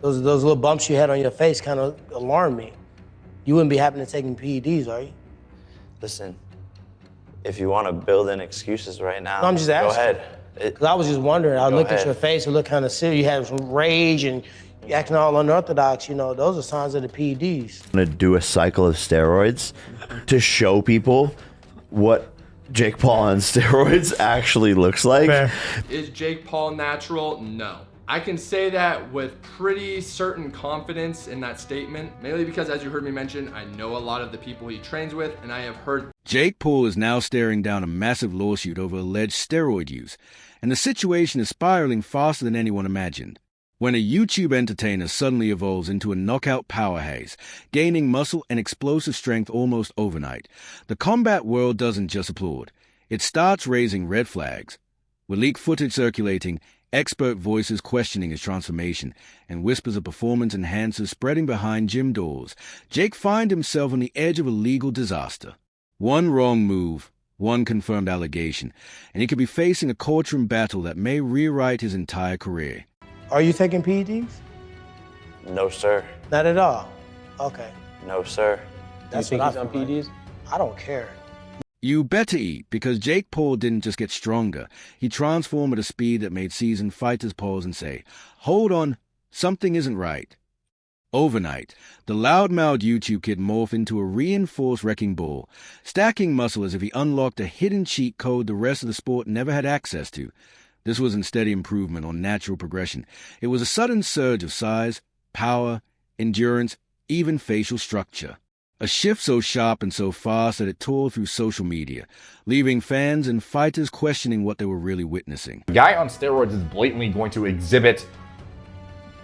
Those little bumps you had on your face kind of alarmed me. You wouldn't be happy to taking PEDs, are you? Listen, if you want to build in excuses right now, No, I'm just asking. go ahead. Because I was just wondering. I looked ahead. at your face, it looked kind of serious. You had some rage and you acting all unorthodox. You know, those are signs of the PEDs. I'm gonna do a cycle of steroids to show people what Jake Paul on steroids actually looks like. Fair. Is Jake Paul natural? No. I can say that with pretty certain confidence in that statement, mainly because, as you heard me mention, I know a lot of the people he trains with, and I have heard. Jake Paul is now staring down a massive lawsuit over alleged steroid use, and the situation is spiraling faster than anyone imagined. When a YouTube entertainer suddenly evolves into a knockout powerhouse, gaining muscle and explosive strength almost overnight, the combat world doesn't just applaud. It starts raising red flags. With leaked footage circulating, expert voices questioning his transformation, and whispers of performance enhancers spreading behind gym doors, Jake finds himself on the edge of a legal disaster. One wrong move, one confirmed allegation, and he could be facing a courtroom battle that may rewrite his entire career. Are you taking PEDs? No, sir. Not at all. Okay. No, sir. That's you think what he's on feel like. PEDs? I don't care. You better eat, because Jake Paul didn't just get stronger. He transformed at a speed that made seasoned fighters pause and say, "Hold on, something isn't right." Overnight, the loudmouthed YouTube kid morphed into a reinforced wrecking ball, stacking muscle as if he unlocked a hidden cheat code the rest of the sport never had access to. This wasn't steady improvement or natural progression. It was a sudden surge of size, power, endurance, even facial structure. A shift so sharp and so fast that it tore through social media, leaving fans and fighters questioning what they were really witnessing. A guy on steroids is blatantly going to exhibit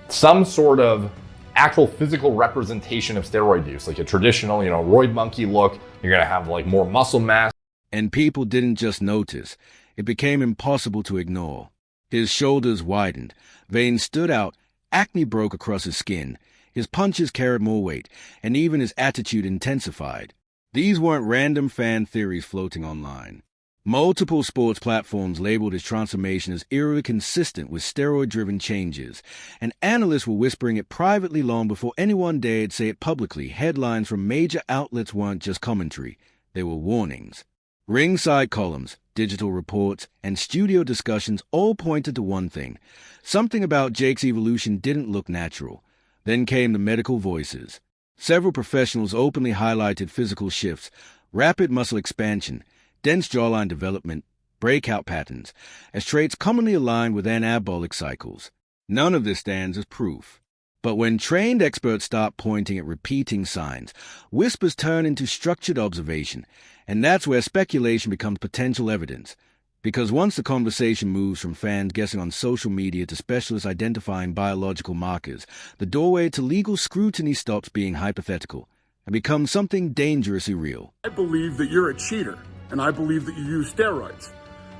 some sort of actual physical representation of steroid use, like a traditional, roid monkey look. You're going to have like more muscle mass. And people didn't just notice. It became impossible to ignore. His shoulders widened, veins stood out, acne broke across his skin. His punches carried more weight, and even his attitude intensified. These weren't random fan theories floating online. Multiple sports platforms labeled his transformation as eerily consistent with steroid-driven changes, and analysts were whispering it privately long before anyone dared say it publicly. Headlines from major outlets weren't just commentary, they were warnings. Ringside columns, digital reports, and studio discussions all pointed to one thing. Something about Jake's evolution didn't look natural. Then came the medical voices. Several professionals openly highlighted physical shifts, rapid muscle expansion, dense jawline development, breakout patterns, as traits commonly aligned with anabolic cycles. None of this stands as proof. But when trained experts start pointing at repeating signs, whispers turn into structured observation, and that's where speculation becomes potential evidence. Because once the conversation moves from fans guessing on social media to specialists identifying biological markers, the doorway to legal scrutiny stops being hypothetical and becomes something dangerously real. I believe that you're a cheater, and I believe that you use steroids.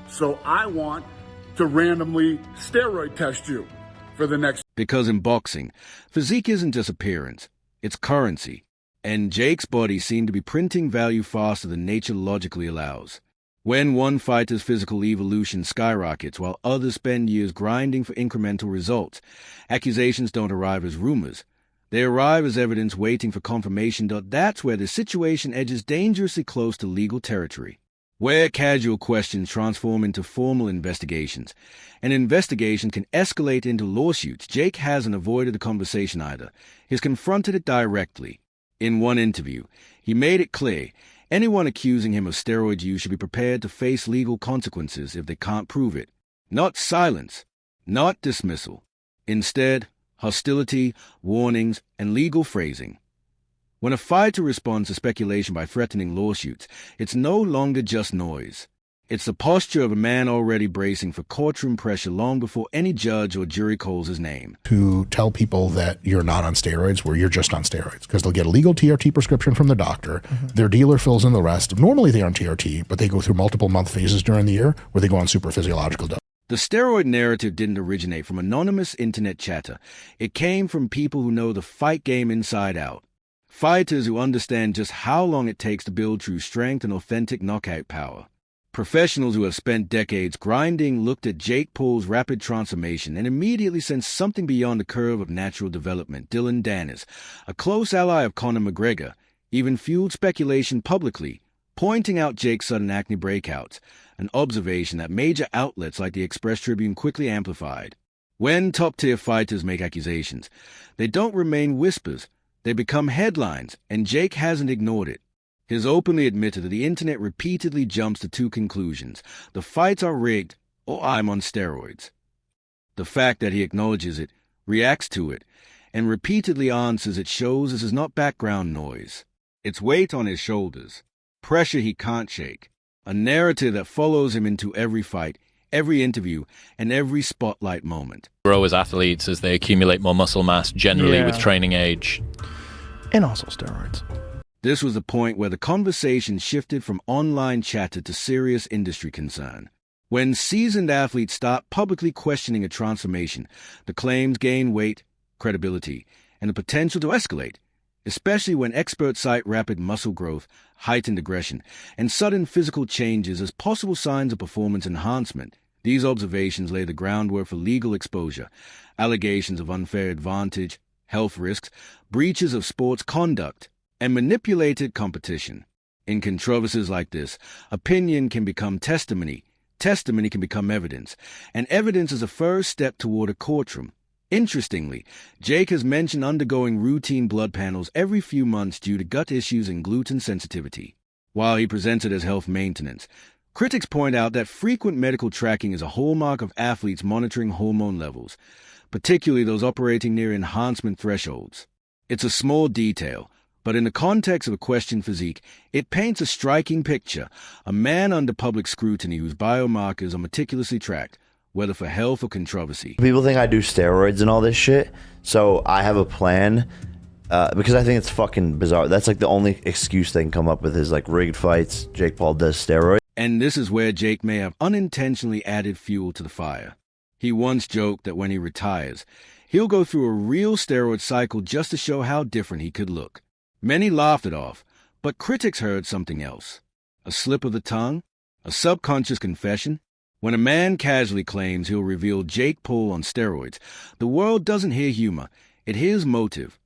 So I want to randomly steroid test you for the next. Because in boxing, physique isn't just appearance, it's currency. And Jake's body seemed to be printing value faster than nature logically allows. When one fighter's physical evolution skyrockets while others spend years grinding for incremental results, accusations don't arrive as rumors. They arrive as evidence waiting for confirmation. That's where the situation edges dangerously close to legal territory. Where casual questions transform into formal investigations, an investigation can escalate into lawsuits. Jake hasn't avoided the conversation either. He's confronted it directly. In one interview, he made it clear anyone accusing him of steroid use should be prepared to face legal consequences if they can't prove it. Not silence, not dismissal. Instead, hostility, warnings, and legal phrasing. When a fighter responds to speculation by threatening lawsuits, it's no longer just noise. It's the posture of a man already bracing for courtroom pressure long before any judge or jury calls his name. To tell people that you're not on steroids where you're just on steroids, because they'll get a legal TRT prescription from the doctor. Their dealer fills in the rest. Normally they're on TRT, but they go through multiple month phases during the year where they go on super physiological dose. The steroid narrative didn't originate from anonymous internet chatter. It came from people who know the fight game inside out. Fighters who understand just how long it takes to build true strength and authentic knockout power. Professionals who have spent decades grinding looked at Jake Paul's rapid transformation and immediately sensed something beyond the curve of natural development. Dylan Dennis, a close ally of Conor McGregor, even fueled speculation publicly, pointing out Jake's sudden acne breakouts, an observation that major outlets like the Express Tribune quickly amplified. When top-tier fighters make accusations, they don't remain whispers, they become headlines, and Jake hasn't ignored it. He's openly admitted that the internet repeatedly jumps to two conclusions: the fights are rigged, or I'm on steroids. The fact that he acknowledges it, reacts to it, and repeatedly answers it shows this is not background noise. It's weight on his shoulders, pressure he can't shake, a narrative that follows him into every fight, every interview, and every spotlight moment. Grow as athletes as they accumulate more muscle mass, generally with training age. And also steroids. This was the point where the conversation shifted from online chatter to serious industry concern. When seasoned athletes start publicly questioning a transformation, the claims gain weight, credibility, and the potential to escalate, especially when experts cite rapid muscle growth, heightened aggression, and sudden physical changes as possible signs of performance enhancement. These observations lay the groundwork for legal exposure, allegations of unfair advantage, health risks, breaches of sports conduct, and manipulated competition. In controversies like this, opinion can become testimony, testimony can become evidence, and evidence is a first step toward a courtroom. Interestingly, Jake has mentioned undergoing routine blood panels every few months due to gut issues and gluten sensitivity. While he presents it as health maintenance, critics point out that frequent medical tracking is a hallmark of athletes monitoring hormone levels, particularly those operating near enhancement thresholds. It's a small detail, but in the context of a questioned physique, it paints a striking picture: a man under public scrutiny whose biomarkers are meticulously tracked, whether for health or controversy. People think I do steroids and all this shit, so I have a plan because I think it's fucking bizarre. That's like the only excuse they can come up with is like rigged fights. Jake Paul does steroids. And this is where Jake may have unintentionally added fuel to the fire. He once joked that when he retires, he'll go through a real steroid cycle just to show how different he could look. Many laughed it off, but critics heard something else. A slip of the tongue? A subconscious confession? When a man casually claims he'll reveal Jake Paul on steroids, the world doesn't hear humor, it hears motive.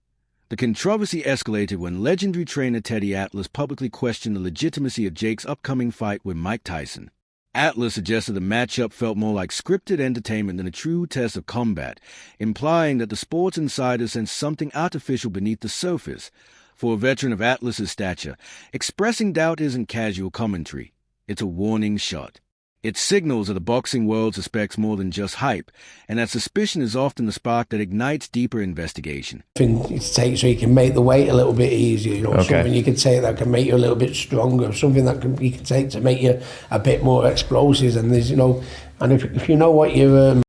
The controversy escalated when legendary trainer Teddy Atlas publicly questioned the legitimacy of Jake's upcoming fight with Mike Tyson. Atlas suggested the matchup felt more like scripted entertainment than a true test of combat, implying that the sports insider sensed something artificial beneath the surface. For a veteran of Atlas's stature, expressing doubt isn't casual commentary. It's a warning shot. It signals that the boxing world suspects more than just hype, and that suspicion is often the spark that ignites deeper investigation. Something to take so you can make the weight a little bit easier, something you can take that can make you a little bit stronger, something that you can take to make you a bit more explosive. And there's, and if you know what you're